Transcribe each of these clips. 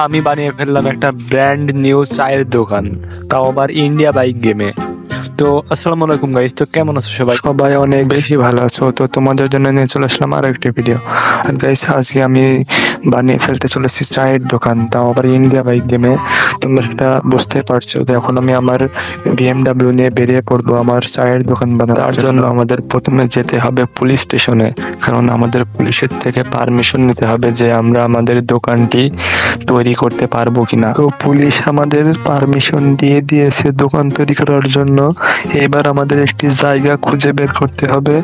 আমি বানিয়ে ফেললাম একটা ব্র্যান্ড নিউ চায়ের দোকান, তাও আবার ইন্ডিয়া বাইক গেমে। তো আসসালামু আলাইকুম গাইস, তো কেমন আছো সবাই? সবাই অনেক বেশি ভালো আছো। তো তোমাদের জন্য নিয়ে চলে আসলাম আরো একটি ভিডিও। আর গাইস, আজকে আমি বানিয়ে ফেলতে চলেছি চায়ের দোকান, তাও আবার ইন্ডিয়া বাইক গেমে। তোমরা সেটা বুঝতে পারছো। তো এখন আমি আমার বিএমডাব্লিউ নিয়ে বেরিয়ে পড়বো আমার চায়ের দোকান বানানোর তার জন্য আমাদের প্রথমে যেতে হবে পুলিশ স্টেশনে, কারণ আমাদের পুলিশের থেকে পারমিশন নিতে হবে যে আমরা আমাদের দোকানটি তৈরি করতে পারবো কিনা। তো পুলিশ আমাদের পারমিশন দিয়ে দিয়েছে দোকান তৈরি করার জন্য। এবার আমাদের একটি জায়গা খুঁজে বের করতে হবে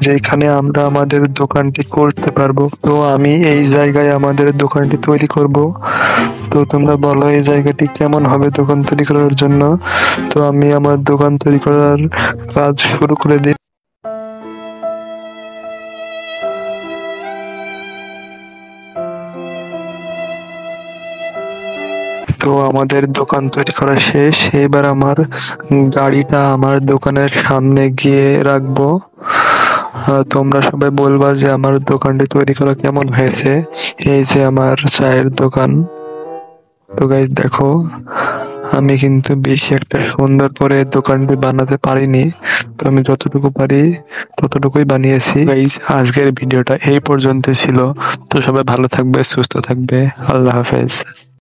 যেখানে আমরা আমাদের দোকানটি করতে পারবো। তো আমি এই জায়গায় আমাদের দোকানটি তৈরি করব। তো তোমরা বলো এই জায়গাটি কেমন হবে দোকান তৈরি করার জন্য। তো আমি আমার দোকান তৈরি করার কাজ শুরু করে দিই। তো আমাদের দোকান তৈরি করা শেষ। এবার আমার গাড়িটা আমার দোকানের সামনে গিয়ে রাখবো। তোমরা সবাই বলবা যে আমার দোকানটি তৈরি করা কেমন হয়েছে। এই যে আমার চায়ের দোকান। তো গাইস দেখো, আমি কিন্তু বেশি একটা সুন্দর করে দোকানটি বানাতে পারিনি। তো আমি যতটুকু পারি ততটুকুই বানিয়েছি। গাইস, আজকের ভিডিওটা এই পর্যন্ত ছিল। তো সবাই ভালো থাকবে, সুস্থ থাকবে। আল্লাহ হাফেজ।